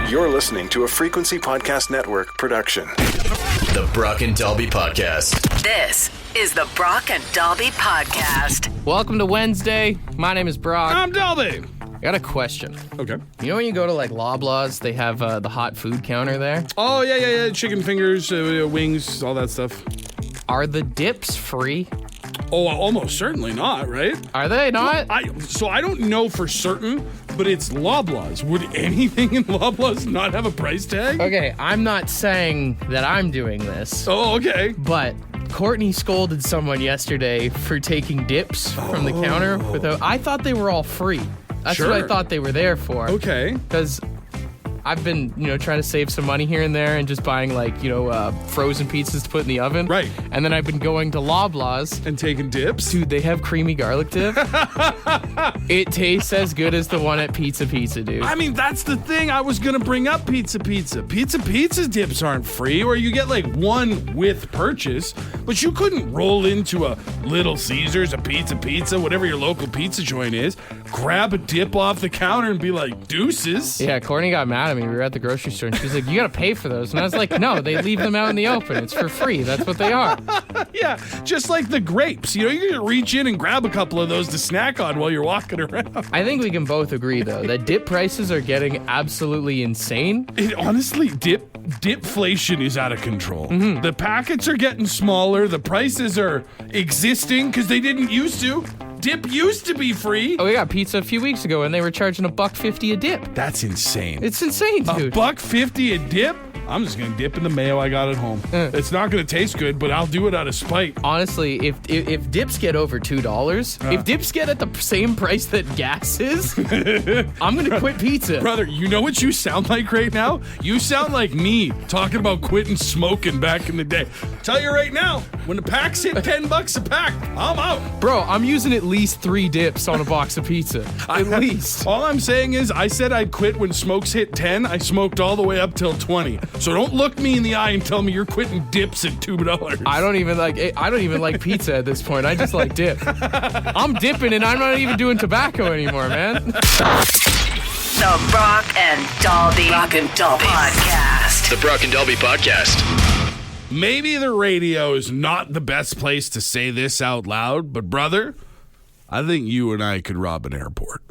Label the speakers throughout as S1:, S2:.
S1: You're listening to a Frequency Podcast Network production.
S2: The Brock and Dalby Podcast.
S3: This is the Brock and Dalby Podcast.
S4: Welcome to Wednesday. My name is Brock.
S5: I'm Dalby.
S4: I got a question.
S5: Okay.
S4: You know when you go to like Loblaws, they have the hot food counter there?
S5: Oh, yeah. Chicken fingers, wings, all that stuff.
S4: Are the dips free?
S5: Oh, almost certainly not, right?
S4: Are they not?
S5: I don't know for certain, but it's Loblaws. Would anything in Loblaws not have a price tag?
S4: Okay, I'm not saying that I'm doing this.
S5: Oh, okay.
S4: But Courtney scolded someone yesterday for taking dips from the counter without. I thought they were all free. That's what I thought they were there for.
S5: Okay.
S4: Because I've been, trying to save some money here and there and just buying frozen pizzas to put in the oven.
S5: Right.
S4: And then I've been going to Loblaws.
S5: And taking dips?
S4: Dude, they have creamy garlic dip. It tastes as good as the one at Pizza, dude.
S5: I mean, that's the thing. I was going to bring up Pizza. Pizza's dips aren't free, or you get like one with purchase, but you couldn't roll into a Little Caesars, a Pizza, whatever your local pizza joint is, grab a dip off the counter and be like, deuces.
S4: Yeah, Courtney got mad at me. We were at the grocery store and she's like, you got to pay for those. And I was like, no, they leave them out in the open. It's for free. That's what they are.
S5: Yeah, just like the grapes. You can reach in and grab a couple of those to snack on while you're walking around.
S4: I think we can both agree, though, that dip prices are getting absolutely insane.
S5: Honestly, dipflation is out of control. Mm-hmm. The packets are getting smaller. The prices are existing because they didn't used to. Dip used to be free.
S4: Oh, we got pizza a few weeks ago and they were charging $1.50 a dip.
S5: That's insane.
S4: It's insane, dude.
S5: $1.50 a dip? I'm just going to dip in the mayo I got at home. It's not going to taste good, but I'll do it out of spite.
S4: Honestly, if dips get over $2, if dips get at the same price that gas is, I'm going to quit pizza.
S5: Brother, you know what you sound like right now? You sound like me talking about quitting smoking back in the day. Tell you right now, when the packs hit $10 a pack, I'm out.
S4: Bro, I'm using at least 3 dips on a box of pizza. At least.
S5: All I'm saying is I said I'd quit when smokes hit 10. I smoked all the way up till 20. So don't look me in the eye and tell me you're quitting dips at $2.
S4: I don't even like pizza at this point. I just like dip. I'm dipping and I'm not even doing tobacco anymore, man.
S3: The Brock and Dalby Podcast.
S2: The Brock and Dalby Podcast.
S5: Maybe the radio is not the best place to say this out loud, but brother, I think you and I could rob an airport.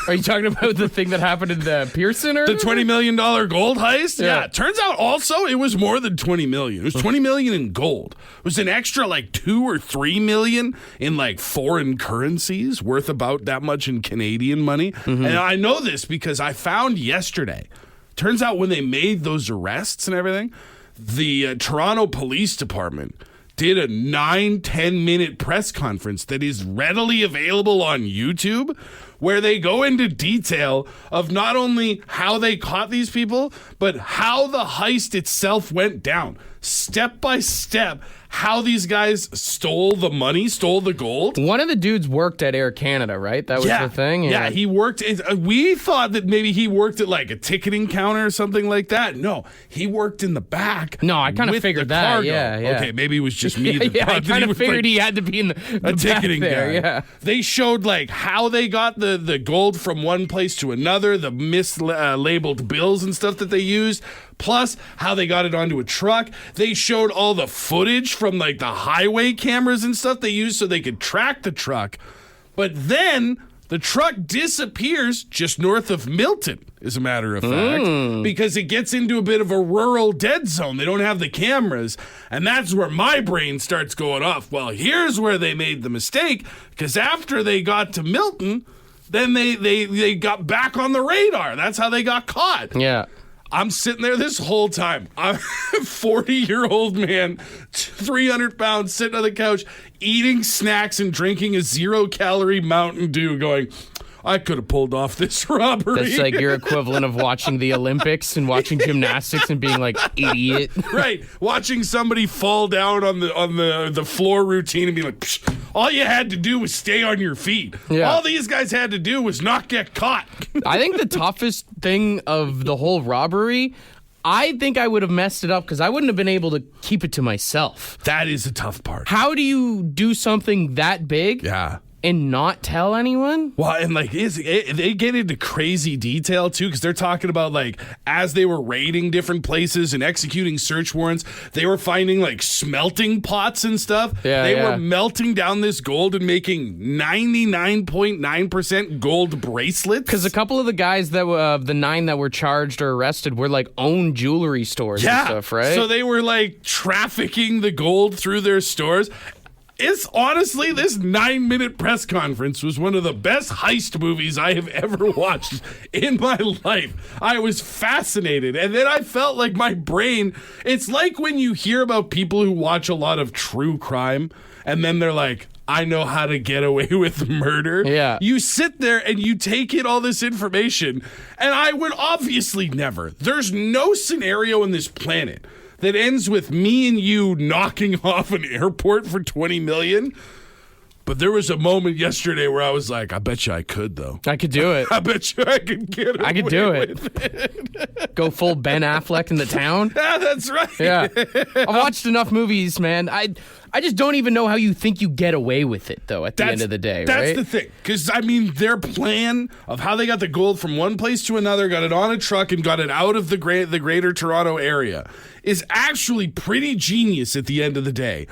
S4: Are you talking about the thing that happened in the Pearson or
S5: the $20 million gold heist? Yeah. Turns out also it was more than $20 million. It was $20 million in gold. It was an extra like $2 or $3 million in like foreign currencies worth about that much in Canadian money. Mm-hmm. And I know this because I found yesterday. Turns out when they made those arrests and everything, the Toronto Police Department did a 9-10 minute press conference that is readily available on YouTube, where they go into detail of not only how they caught these people, but how the heist itself went down, step by step, how these guys stole the money, stole the gold.
S4: One of the dudes worked at Air Canada, right? That was the thing?
S5: Yeah, he worked. We thought that maybe he worked at like a ticketing counter or something like that. No, he worked in the back.
S4: No, I kind of figured that.
S5: Cargo.
S4: Yeah.
S5: Okay, maybe it was just me that
S4: yeah,
S5: thought
S4: I kind of figured he had to be in the
S5: ticketing
S4: there.
S5: guy.
S4: Yeah.
S5: They showed like how they got the gold from one place to another, the mislabeled bills and stuff that they used, plus how they got it onto a truck. They showed all the footage from like the highway cameras and stuff they used so they could track the truck. But then the truck disappears just north of Milton, as a matter of fact, because it gets into a bit of a rural dead zone. They don't have the cameras, and that's where my brain starts going off. Well, here's where they made the mistake, because after they got to Milton, then they got back on the radar. That's how they got caught.
S4: Yeah.
S5: I'm sitting there this whole time. I'm a 40-year-old man, 300 pounds, sitting on the couch, eating snacks and drinking a 0-calorie Mountain Dew, going, I could have pulled off this robbery.
S4: That's like your equivalent of watching the Olympics and watching gymnastics and being like, idiot.
S5: Right. Watching somebody fall down on the floor routine and be like, psh, all you had to do was stay on your feet.
S4: Yeah.
S5: All these guys had to do was not get caught.
S4: I think the toughest thing of the whole robbery, I think I would have messed it up because I wouldn't have been able to keep it to myself.
S5: That is the tough part.
S4: How do you do something that big?
S5: Yeah.
S4: and not tell anyone?
S5: Well, and like they get into crazy detail too, because they're talking about like as they were raiding different places and executing search warrants, they were finding like smelting pots and stuff. They were melting down this gold and making 99.9% gold bracelets.
S4: Because a couple of the guys that were the 9 that were charged or arrested were like own jewelry stores and stuff, right?
S5: So they were like trafficking the gold through their stores. It's honestly, this 9-minute press conference was one of the best heist movies I have ever watched in my life. I was fascinated. And then I felt like my brain, it's like when you hear about people who watch a lot of true crime and then they're like, I know how to get away with murder.
S4: Yeah.
S5: You sit there and you take in all this information, and I would obviously never. There's no scenario on this planet that ends with me and you knocking off an airport for $20 million. But there was a moment yesterday where I was like, I bet you I could, though.
S4: I could do it.
S5: I bet you I could get away
S4: I could do
S5: with it.
S4: Go full Ben Affleck in the town.
S5: Yeah, that's right.
S4: Yeah. I've watched enough movies, man. I just don't even know how you think you get away with it, though, at the end of the day,
S5: that's
S4: right?
S5: That's the thing. Because, I mean, their plan of how they got the gold from one place to another, got it on a truck, and got it out of the greater Toronto area is actually pretty genius at the end of the day.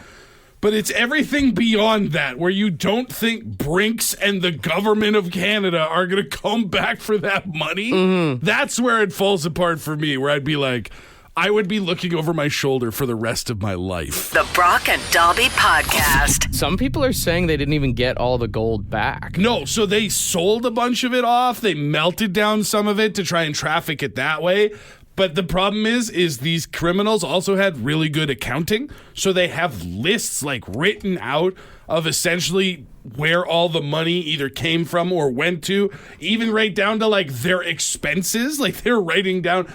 S5: But it's everything beyond that, where you don't think Brinks and the government of Canada are going to come back for that money. Mm-hmm. That's where it falls apart for me, where I'd be like, I would be looking over my shoulder for the rest of my life.
S3: The Brock and Dalby Podcast.
S4: Some people are saying they didn't even get all the gold back.
S5: No, so they sold a bunch of it off. They melted down some of it to try and traffic it that way. But the problem is these criminals also had really good accounting. So they have lists like written out of essentially where all the money either came from or went to, even right down to like their expenses. Like they're writing down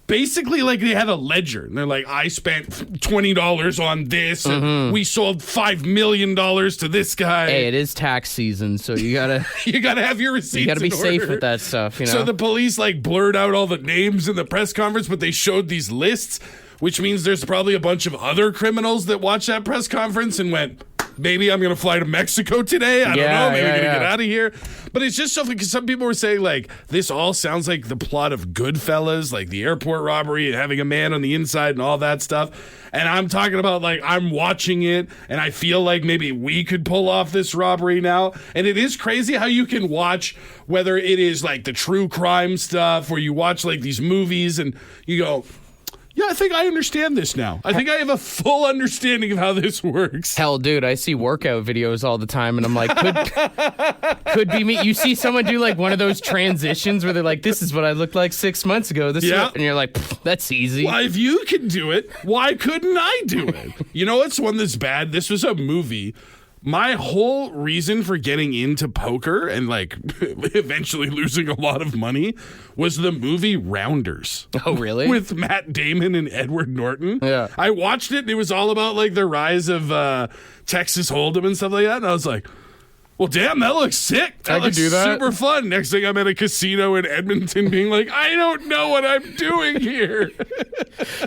S5: basically like they had a ledger. And they're like, I spent $20 on this. And we sold $5 million to this guy.
S4: Hey, it is tax season, so you gotta
S5: you gotta have your receipts.
S4: You gotta be
S5: in
S4: safe
S5: order.
S4: with that stuff, you know.
S5: So the police like blurred out all the names in the press conference, but they showed these lists, which means there's probably a bunch of other criminals that watched that press conference and went, maybe I'm going to fly to Mexico today. I don't know. Maybe we're going to get out of here. But it's just something, because some people were saying, like, this all sounds like the plot of Goodfellas, like the airport robbery and having a man on the inside and all that stuff. And I'm talking about, like, I'm watching it and I feel like maybe we could pull off this robbery now. And it is crazy how you can watch, whether it is like the true crime stuff or you watch like these movies and you go, yeah, I think I understand this now. I think I have a full understanding of how this works.
S4: Hell, dude, I see workout videos all the time, and I'm like, could be me. You see someone do like one of those transitions where they're like, this is what I looked like 6 months ago. This is what, and you're like, that's easy.
S5: Well, if you can do it, why couldn't I do it? You know what's one that's bad? This was a movie. My whole reason for getting into poker and like eventually losing a lot of money was the movie Rounders.
S4: Oh, really?
S5: With Matt Damon and Edward Norton.
S4: Yeah.
S5: I watched it and it was all about like the rise of Texas Hold'em and stuff like that. And I was like, well, damn, that looks sick. That looks super fun. Next thing I'm at a casino in Edmonton being like, I don't know what I'm doing here.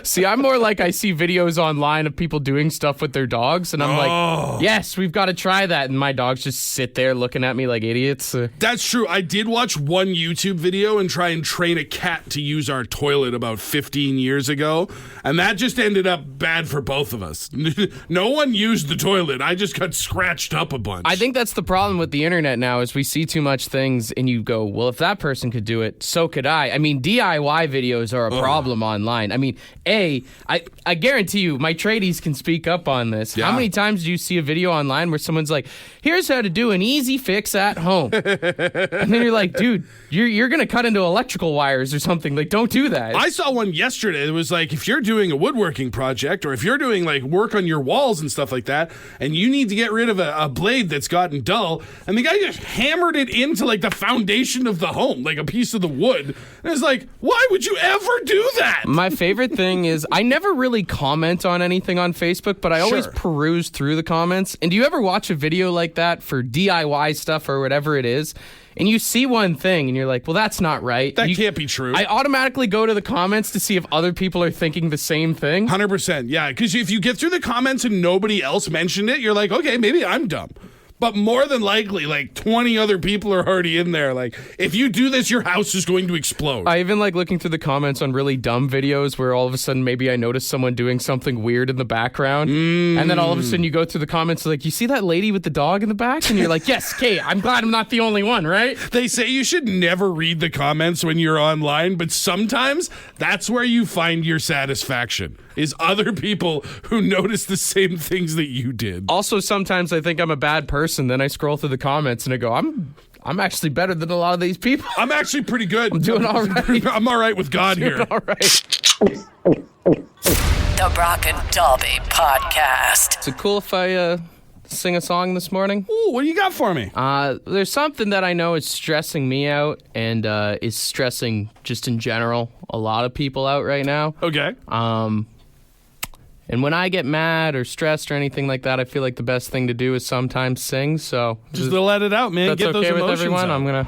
S4: See, I'm more like I see videos online of people doing stuff with their dogs, and I'm like, yes, we've got to try that. And my dogs just sit there looking at me like idiots.
S5: That's true. I did watch one YouTube video and try and train a cat to use our toilet about 15 years ago, and that just ended up bad for both of us. No one used the toilet. I just got scratched up a bunch.
S4: I think that's the problem with the internet now is we see too much things and you go, well, if that person could do it, so could I. I mean, DIY videos are a problem online. I mean, I guarantee you, my tradies can speak up on this.
S5: Yeah.
S4: How many times do you see a video online where someone's like, here's how to do an easy fix at home? And then you're like, dude, you're going to cut into electrical wires or something. Like, don't do that.
S5: I saw one yesterday that was like, if you're doing a woodworking project or if you're doing like work on your walls and stuff like that, and you need to get rid of a blade that's gotten dull, and the guy just hammered it into like the foundation of the home, like a piece of the wood. And it's like, why would you ever do that?
S4: My favorite thing is I never really comment on anything on Facebook, but I always peruse through the comments. And do you ever watch a video like that for DIY stuff or whatever it is? And you see one thing and you're like, well, that's not right.
S5: That can't be true.
S4: I automatically go to the comments to see if other people are thinking the same thing.
S5: 100%. Yeah. Because if you get through the comments and nobody else mentioned it, you're like, okay, maybe I'm dumb. But more than likely, like 20 other people are already in there. Like, if you do this, your house is going to explode.
S4: I even like looking through the comments on really dumb videos where all of a sudden maybe I notice someone doing something weird in the background. And then all of a sudden you go through the comments like, you see that lady with the dog in the back? And you're like, yes, Kate, I'm glad I'm not the only one, right?
S5: They say you should never read the comments when you're online, but sometimes that's where you find your satisfaction, is other people who notice the same things that you did.
S4: Also, sometimes I think I'm a bad person. Then I scroll through the comments and I go, I'm actually better than a lot of these people.
S5: I'm actually pretty good.
S4: I'm doing all right.
S5: I'm all right with God here.
S4: All right.
S3: The Brock and Dalby Podcast.
S4: Is it cool if I sing a song this morning?
S5: Ooh, what do you got for me?
S4: There's something that I know is stressing me out and is stressing just in general a lot of people out right now.
S5: Okay.
S4: And when I get mad or stressed or anything like that, I feel like the best thing to do is sometimes sing. So
S5: just to let it out, man.
S4: That's
S5: Get those
S4: okay with
S5: emotions
S4: everyone.
S5: out.
S4: I'm gonna.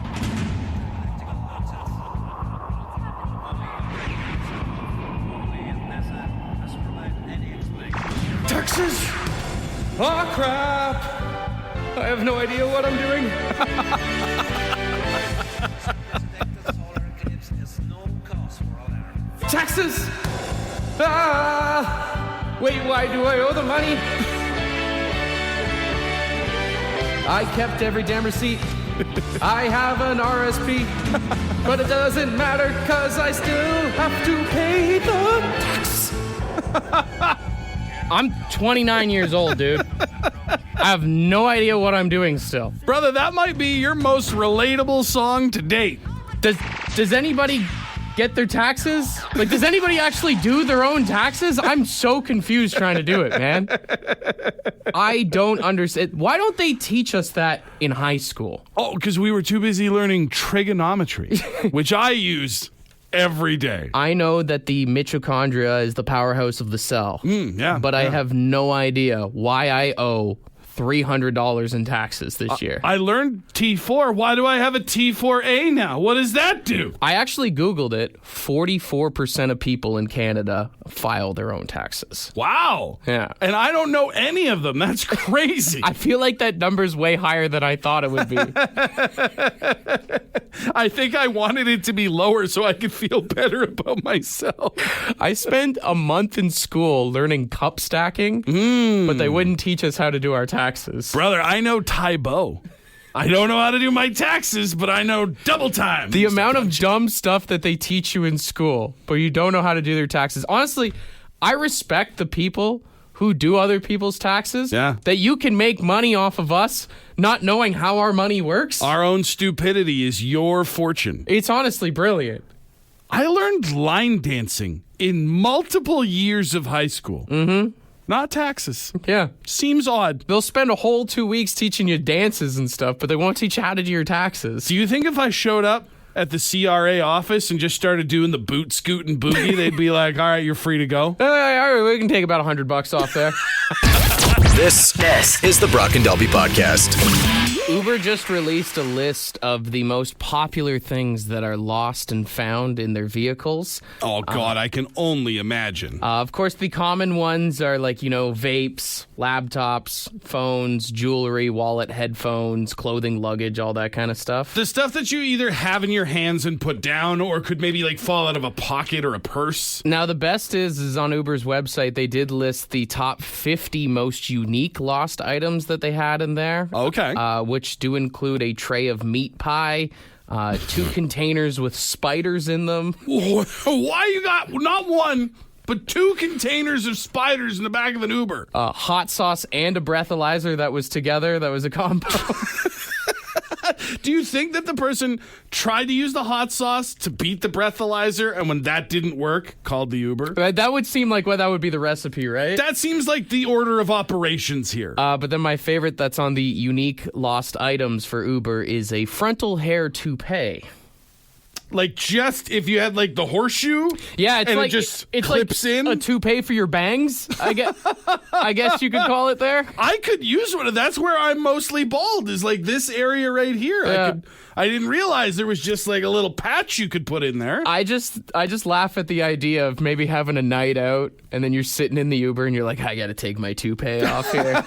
S4: Texas. Oh crap! I have no idea what I'm doing. Texas. Wait, why do I owe the money? I kept every damn receipt. I have an RSP, but it doesn't matter because I still have to pay the tax. I'm 29 years old, dude. I have no idea what I'm doing still.
S5: Brother, that might be your most relatable song to date.
S4: Does anybody get their taxes? Like, does anybody actually do their own taxes? I'm so confused trying to do it, man. I don't understand. Why don't they teach us that in high school?
S5: Oh, because we were too busy learning trigonometry, which I use every day.
S4: I know that the mitochondria is the powerhouse of the cell. But I have no idea why I owe $300 in taxes this year.
S5: I learned T4. Why do I have a T4A now? What does that do?
S4: I actually Googled it. 44% of people in Canada file their own taxes.
S5: Wow.
S4: Yeah.
S5: And I don't know any of them. That's crazy.
S4: I feel like that number's way higher than I thought it would be.
S5: I think I wanted it to be lower so I could feel better about myself.
S4: I spent a month in school learning cup stacking, but they wouldn't teach us how to do our taxes.
S5: Brother, I know Tybo. I don't know how to do my taxes, but I know double time.
S4: The amount of dumb stuff that they teach you in school, but you don't know how to do their taxes. Honestly, I respect the people who do other people's taxes.
S5: Yeah.
S4: That you can make money off of us not knowing how our money works.
S5: Our own stupidity is your fortune.
S4: It's honestly brilliant.
S5: I learned line dancing in multiple years of high school. Not taxes.
S4: Yeah.
S5: Seems odd.
S4: They'll spend a whole 2 weeks teaching you dances and stuff, but they won't teach you how to do your taxes.
S5: Do you think if I showed up at the CRA office and just started doing the boot scoot and boogie, they'd be like, all right, you're free to go?
S4: All right, we can take about $100 off there.
S2: This is the Brock and Dalby Podcast.
S4: Uber just released a list of the most popular things that are lost and found in their vehicles.
S5: Oh, God, I can only imagine.
S4: Of course, the common ones are like, vapes, laptops, phones, jewelry, wallet, headphones, clothing, luggage, all that kind of stuff.
S5: The stuff that you either have in your hands and put down or could maybe fall out of a pocket or a purse.
S4: Now, the best is on Uber's website, they did list the top 50 most unique lost items that they had in there.
S5: Okay.
S4: Which do include a tray of meat pie, 2 containers with spiders in them.
S5: Why you got not one, but 2 containers of spiders in the back of an Uber?
S4: Hot sauce and a breathalyzer that was together. That was a combo.
S5: Do you think that the person tried to use the hot sauce to beat the breathalyzer, and when that didn't work, called the Uber?
S4: That would seem like that would be the recipe, right?
S5: That seems like the order of operations here.
S4: But then my favorite that's on the unique lost items for Uber is a frontal hair toupee.
S5: Like just if you had like the horseshoe,
S4: Yeah, it's
S5: and
S4: like
S5: it just
S4: it's
S5: clips
S4: like
S5: in.
S4: a toupee for your bangs. I guess you could call it there.
S5: I could use one. That's where I'm mostly bald. Is like this area right here.
S4: Yeah.
S5: I didn't realize there was just like a little patch you could put in there.
S4: I just laugh at the idea of maybe having a night out and then you're sitting in the Uber and you're like, I got to take my toupee off here.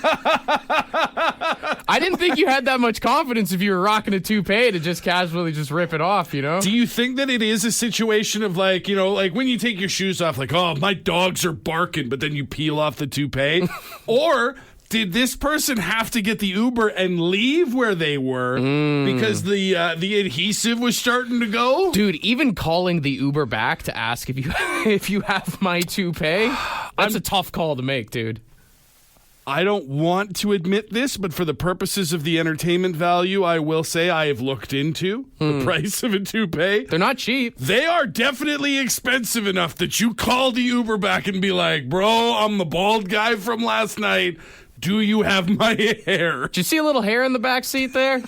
S4: I didn't think you had that much confidence if you were rocking a toupee to just casually just rip it off, you know?
S5: Do you think that it is a situation of like, you know, like when you take your shoes off, like, oh, my dogs are barking, but then you peel off the toupee? Or did this person have to get the Uber and leave where they were because the adhesive was starting to go?
S4: Dude, even calling the Uber back to ask if you have my toupee, that's a tough call to make, dude.
S5: I don't want to admit this, but for the purposes of the entertainment value, I will say I have looked into the price of a toupee.
S4: They're not cheap.
S5: They are definitely expensive enough that you call the Uber back and be like, bro, I'm the bald guy from last night. Do you have my hair?
S4: Did you see a little hair in the back seat there?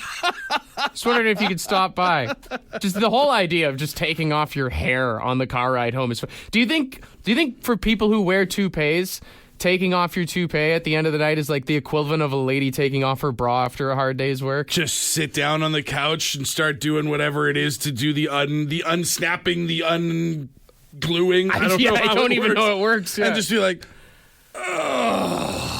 S4: Just wondering if you could stop by. Just the whole idea of just taking off your hair on the car ride home is. Do you think for people who wear toupees, taking off your toupee at the end of the night is like the equivalent of a lady taking off her bra after a hard day's work?
S5: Just sit down on the couch and start doing whatever it is to do the unsnapping, the ungluing. I don't know how
S4: I don't
S5: it
S4: even
S5: works.
S4: know it works. Yeah.
S5: And just be like, oh,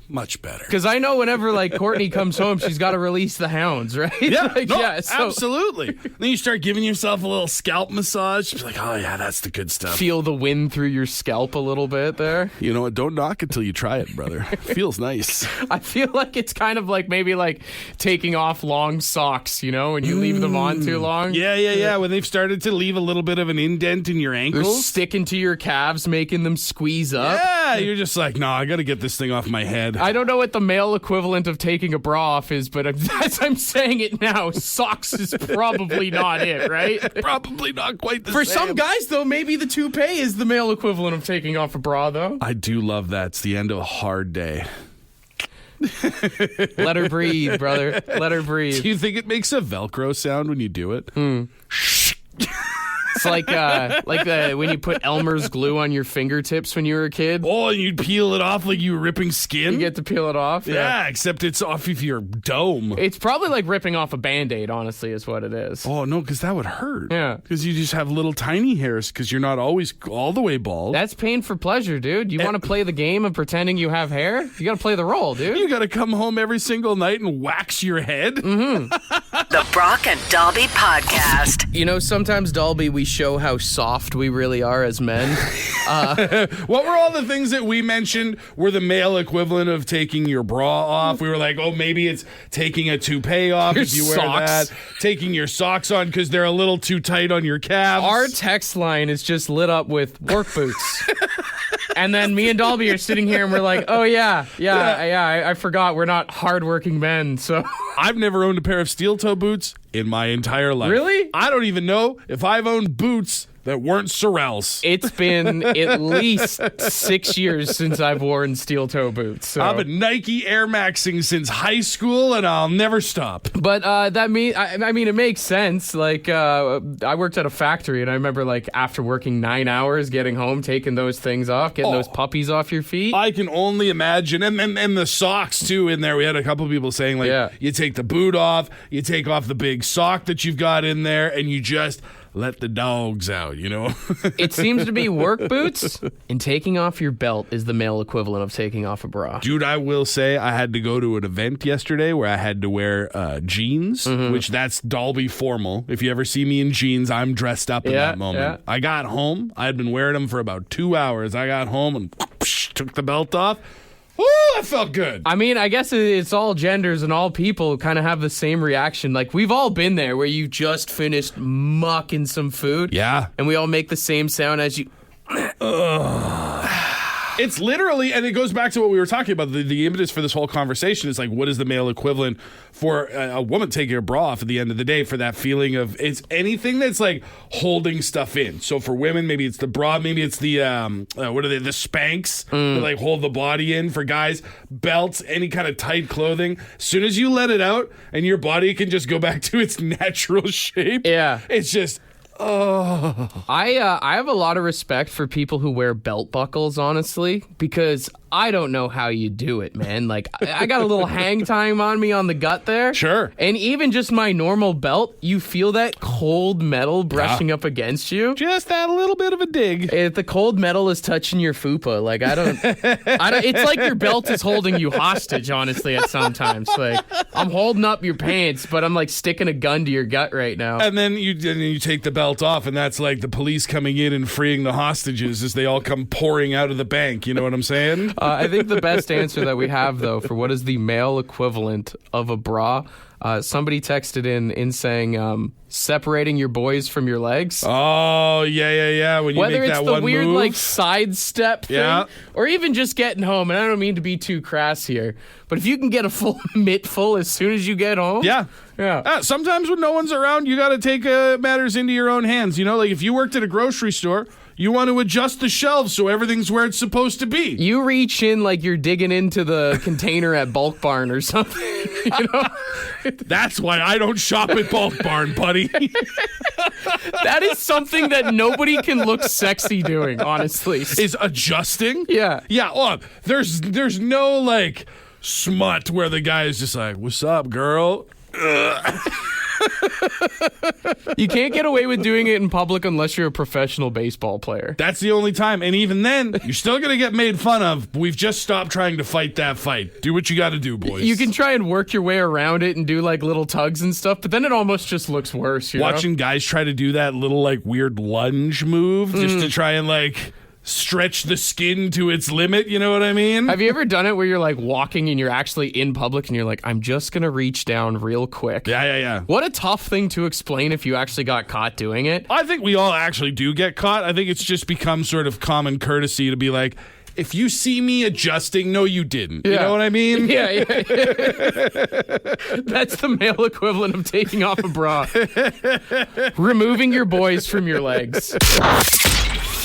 S5: much better.
S4: Because I know whenever like Courtney comes home, she's got to release the hounds, right?
S5: Yeah,
S4: Like,
S5: no,
S4: so
S5: absolutely. Then you start giving yourself a little scalp massage. Just be like, oh yeah, that's the good stuff.
S4: feel the wind through your scalp a little bit there.
S5: You know what? Don't knock until you try it, brother. Feels nice.
S4: I feel like it's kind of like maybe like taking off long socks, you know, when you leave them on too long.
S5: Yeah. When they've started to leave a little bit of an indent in your
S4: They're
S5: ankles.
S4: sticking to your calves, making them squeeze up.
S5: Yeah, you're just like, no, I got to get this thing off my head.
S4: I don't know what the male equivalent of taking a bra off is, but as I'm saying it now, socks is probably not it, right?
S5: Probably not quite the
S4: For
S5: same.
S4: some guys, though, maybe the toupee is the male equivalent of taking off a bra, though.
S5: I do love that. It's the end of a hard day.
S4: Let her breathe, brother. Let her breathe.
S5: Do you think it makes a Velcro sound when you do it?
S4: It's like when you put Elmer's glue on your fingertips when you were a kid.
S5: Oh, and you'd peel it off like you were ripping skin?
S4: You get to peel it off.
S5: Yeah, except it's off of your dome.
S4: It's probably like ripping off a Band-Aid, honestly, is what it is.
S5: Oh, no, because that would hurt.
S4: Yeah.
S5: Because you just have little tiny hairs because you're not always all the way bald.
S4: That's pain for pleasure, dude. You want to play the game of pretending you have hair? You got to play the role, dude.
S5: You got to come home every single night and wax your head?
S3: The Brock and Dalby Podcast.
S4: You know, sometimes, Dalby, we show how soft we really are as men.
S5: What were all the things that we mentioned were the male equivalent of taking your bra off? We were like, oh, maybe it's taking a toupee off
S4: Your
S5: if you wear
S4: socks.
S5: that. Taking your socks on because they're a little too tight on your calves.
S4: Our text line is just lit up with work boots. And then me and Dalby are sitting here and we're like, oh, yeah, I forgot we're not hardworking men, so...
S5: I've never owned a pair of steel toe boots in my entire life.
S4: Really?
S5: I don't even know if I've owned boots that weren't Sorels.
S4: It's been at least 6 years since I've worn steel toe boots. So.
S5: I've been Nike Air Maxing since high school, and I'll never stop.
S4: But that mean I mean it makes sense. Like I worked at a factory, and I remember like after working 9 hours, getting home, taking those things off, getting those puppies off your feet.
S5: I can only imagine, and the socks too. In there, we had a couple people saying like, you take the boot off, you take off the big sock that you've got in there, and you just let the dogs out, you know?
S4: It seems to be work boots, and taking off your belt is the male equivalent of taking off a bra.
S5: Dude, I will say I had to go to an event yesterday where I had to wear jeans, which that's Dalby formal. If you ever see me in jeans, I'm dressed up in that moment.
S4: Yeah.
S5: I got home. I had been wearing them for about 2 hours. I got home and took the belt off. Woo, that felt good.
S4: I mean, I guess it's all genders and all people kind of have the same reaction. Like, we've all been there where you just finished mucking some food.
S5: Yeah.
S4: And we all make the same sound as you...
S5: It's literally, and it goes back to what we were talking about. The impetus for this whole conversation is like, what is the male equivalent for a woman taking her bra off at the end of the day for that feeling of, it's anything that's like holding stuff in. So for women, maybe it's the bra, maybe it's the, what are they, the Spanx that like hold the body in. For guys, belts, any kind of tight clothing. As soon as you let it out and your body can just go back to its natural shape,
S4: Yeah.
S5: it's just...
S4: I have a lot of respect for people who wear belt buckles, honestly, because I don't know how you do it, man. Like, I got a little hang time on me on the gut there.
S5: Sure.
S4: And even just my normal belt, you feel that cold metal brushing up against you.
S5: Just that little bit of a dig.
S4: If the cold metal is touching your fupa, like, I don't, it's like your belt is holding you hostage, honestly, at sometimes. Like, I'm holding up your pants, but I'm like sticking a gun to your gut right now.
S5: And then you take the belt off, and that's like the police coming in and freeing the hostages as they all come pouring out of the bank. You know what I'm saying?
S4: I think the best answer that we have, though, for what is the male equivalent of a bra, somebody texted in saying separating your boys from your legs.
S5: Oh, yeah. When you
S4: Whether
S5: make
S4: it's
S5: that
S4: the
S5: one
S4: weird
S5: move.
S4: like sidestep thing, or even just getting home, and I don't mean to be too crass here, but if you can get a full mitt full as soon as you get home.
S5: Yeah.
S4: Sometimes
S5: when no one's around, you got to take matters into your own hands. You know, like if you worked at a grocery store, you want to adjust the shelves so everything's where it's supposed to be.
S4: You reach in like you're digging into the container at Bulk Barn or something. You know?
S5: That's why I don't shop at Bulk Barn, buddy.
S4: That is something that nobody can look sexy doing, honestly.
S5: Is adjusting?
S4: Yeah.
S5: Yeah. Oh, there's no like smut where the guy is just like, "What's up, girl?"
S4: You can't get away with doing it in public unless you're a professional baseball player.
S5: That's the only time. And even then, you're still going to get made fun of. We've just stopped trying to fight that fight. Do what you got to do, boys.
S4: You can try and work your way around it and do like little tugs and stuff, but then it almost just looks worse.
S5: Watching guys try to do that little like weird lunge move just to try and like stretch the skin to its limit, you know what I mean?
S4: Have you ever done it where you're like walking and you're actually in public and you're like, I'm just going to reach down real quick?
S5: Yeah.
S4: What a tough thing to explain if you actually got caught doing it.
S5: I think we all actually do get caught. I think it's just become sort of common courtesy to be like, if you see me adjusting, no, you didn't. You know what I mean?
S4: Yeah. That's the male equivalent of taking off a bra. Removing your boys from your legs.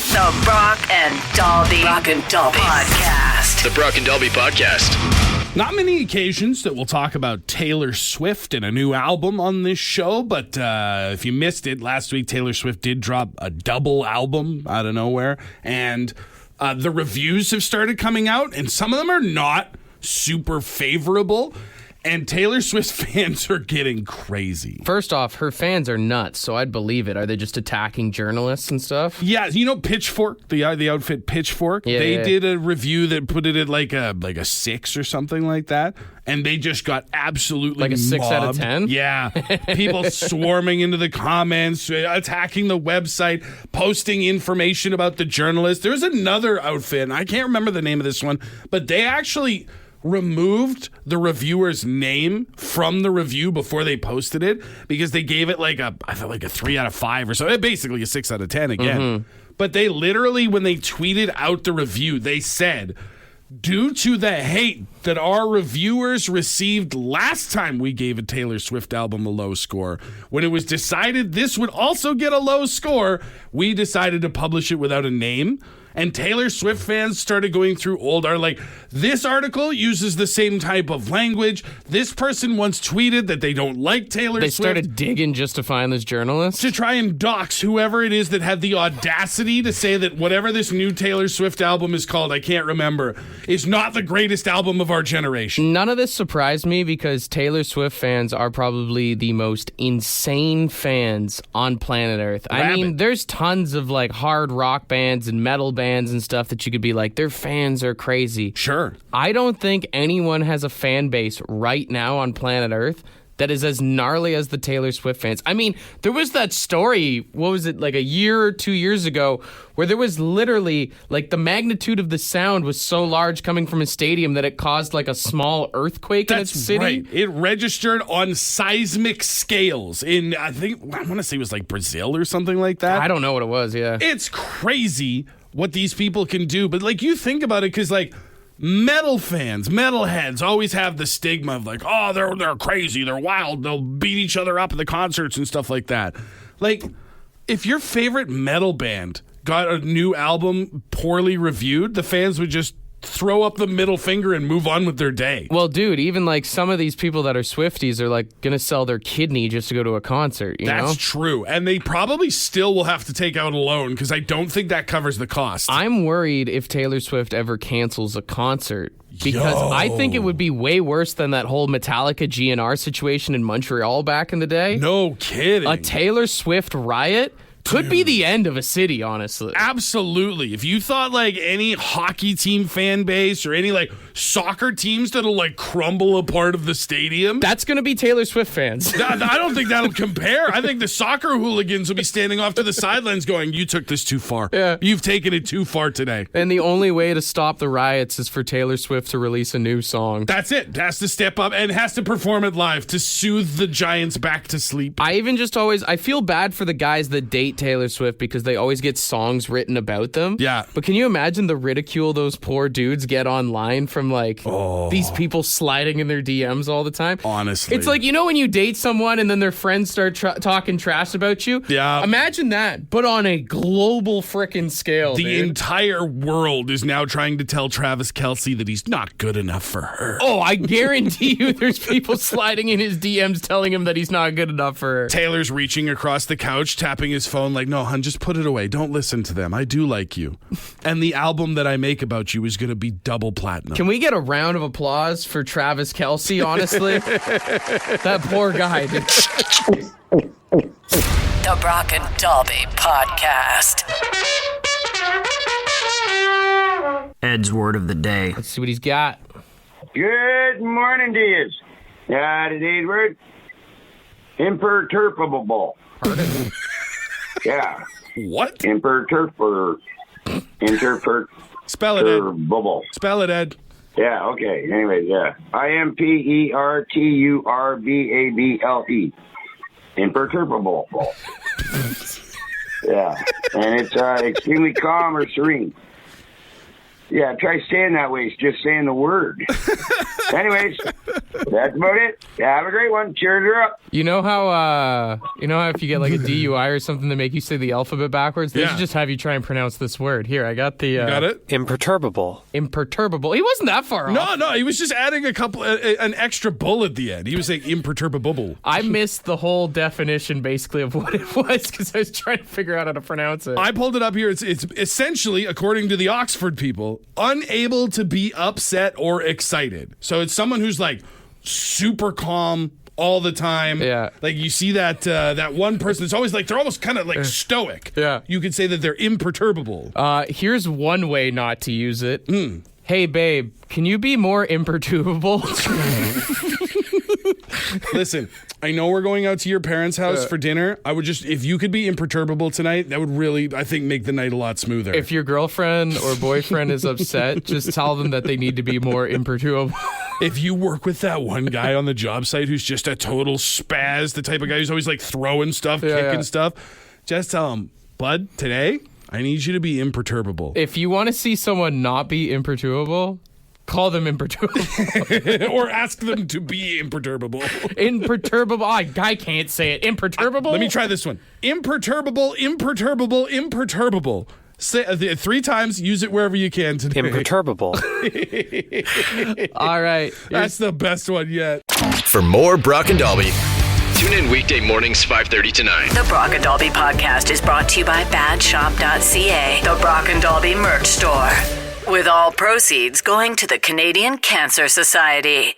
S3: The Brock and Dalby Podcast.
S2: The Brock and Dalby Podcast.
S5: Not many occasions that we'll talk about Taylor Swift and a new album on this show, but if you missed it, last week Taylor Swift did drop a double album out of nowhere, and the reviews have started coming out, and some of them are not super favorable. And Taylor Swift fans are getting crazy.
S4: First off, her fans are nuts, so I'd believe it. Are they just attacking journalists and stuff?
S5: Yeah, you know Pitchfork, the outfit Pitchfork? They did a review that put it at like a 6 or something like that, and they just got absolutely
S4: like a 6
S5: mobbed.
S4: out of 10?
S5: Yeah. People swarming into the comments, attacking the website, posting information about the journalist. There's another outfit, and I can't remember the name of this one, but they actually removed the reviewer's name from the review before they posted it because they gave it like a 3 out of 5 or so. Basically a 6 out of 10 again. But they literally, when they tweeted out the review, they said, due to the hate that our reviewers received last time we gave a Taylor Swift album a low score, when it was decided this would also get a low score, we decided to publish it without a name. And Taylor Swift fans started going through like, this article uses the same type of language. This person once tweeted that they don't like Taylor Swift.
S4: They started digging just to find this journalist?
S5: To try and dox whoever it is that had the audacity to say that whatever this new Taylor Swift album is called, I can't remember, is not the greatest album of our generation.
S4: None of this surprised me because Taylor Swift fans are probably the most insane fans on planet Earth. I mean, there's tons of like hard rock bands and metal bands and stuff that you could be like, their fans are crazy.
S5: Sure.
S4: I don't think anyone has a fan base right now on planet Earth that is as gnarly as the Taylor Swift fans. I mean, there was that story, what was it, like a year or 2 years ago, where there was literally, like, the magnitude of the sound was so large coming from a stadium that it caused, like, a small earthquake in its city.
S5: Right. It registered on seismic scales in, I want to say it was like Brazil or something like that.
S4: I don't know what it was, yeah.
S5: It's crazy what these people can do. But, like, you think about it, because, like, metalheads always have the stigma of like, oh, they're crazy, they're wild, they'll beat each other up at the concerts and stuff like that. Like, if your favorite metal band got a new album poorly reviewed, the fans would just throw up the middle finger and move on with their day.
S4: Well, dude, even like some of these people that are Swifties are like going to sell their kidney just to go to a concert, you know?
S5: That's true. And they probably still will have to take out a loan because I don't think that covers the cost.
S4: I'm worried if Taylor Swift ever cancels a concert because I think it would be way worse than that whole Metallica GNR situation in Montreal back in the day.
S5: No kidding.
S4: A Taylor Swift riot could be the end of a city, honestly.
S5: Absolutely. If you thought like any hockey team fan base or any like soccer teams that'll like crumble a part of the stadium,
S4: that's going to be Taylor Swift fans.
S5: I don't think that'll compare. I think the soccer hooligans will be standing off to the sidelines going, you took this too far.
S4: Yeah.
S5: You've taken it too far today.
S4: And the only way to stop the riots is for Taylor Swift to release a new song.
S5: That's it. Has to step up and has to perform it live to soothe the Giants back to sleep.
S4: I feel bad for the guys that date Taylor Swift because they always get songs written about them.
S5: Yeah.
S4: But can you imagine the ridicule those poor dudes get online from like these people sliding in their DMs all the time?
S5: Honestly.
S4: It's like, you know when you date someone and then their friends start talking trash about you?
S5: Yeah.
S4: Imagine that, but on a global frickin' scale,
S5: The
S4: dude.
S5: entire world is now trying to tell Travis Kelce that he's not good enough for her.
S4: Oh, I guarantee you there's people sliding in his DMs telling him that he's not good enough for her.
S5: Taylor's reaching across the couch, tapping his phone like, no, hon, just put it away. Don't listen to them. I do like you. And the album that I make about you is going to be double platinum.
S4: Can we get a round of applause for Travis Kelce, honestly? That poor guy. Dude.
S3: The Brock and Dalby Podcast.
S6: Ed's word of the day.
S4: Let's see what he's got.
S7: Good morning to you. Today's word, imperturbable. Yeah.
S5: What?
S7: Imperturbable.
S5: Spell it, Ed. Spell it, Ed.
S7: Yeah, okay. Anyways, yeah. Imperturbable. Imperturbable. Yeah. And it's extremely calm or serene. Yeah, try saying that way. It's just saying the word. Anyways, that's about it. Have a great one. Cheers her up.
S4: You know how if you get like a DUI or something, they make you say the alphabet backwards? They should just have you try and pronounce this word. Here, I got the...
S5: got it?
S8: Imperturbable.
S4: Imperturbable. He wasn't that far off.
S5: No, he was just adding an extra bull at the end. He was saying imperturbable.
S4: I missed the whole definition, basically, of what it was because I was trying to figure out how to pronounce it.
S5: I pulled it up here. It's essentially, according to the Oxford people, unable to be upset or excited. So it's someone who's like super calm all the time.
S4: Yeah.
S5: Like you see that one person that's always like, they're almost kind of like stoic.
S4: Yeah.
S5: You could say that they're imperturbable.
S4: Here's one way not to use it. Hey, babe, can you be more imperturbable?
S5: Listen, I know we're going out to your parents' house for dinner. I would just, if you could be imperturbable tonight, that would really, I think, make the night a lot smoother.
S4: If your girlfriend or boyfriend is upset, just tell them that they need to be more imperturbable.
S5: If you work with that one guy on the job site who's just a total spaz, the type of guy who's always like throwing stuff, kicking stuff, just tell him, bud, today, I need you to be imperturbable.
S4: If you want to see someone not be imperturbable, call them imperturbable.
S5: Or ask them to be imperturbable.
S4: Imperturbable. I can't say it. Imperturbable?
S5: Let me try this one. Imperturbable, imperturbable, imperturbable. Say 3 times. Use it wherever you can today.
S8: Imperturbable.
S4: All right.
S5: That's the best one yet.
S2: For more Brock and Dalby, tune in weekday mornings 5:30 to 9.
S3: The Brock and Dalby Podcast is brought to you by badshop.ca, the Brock and Dalby merch store. With all proceeds going to the Canadian Cancer Society.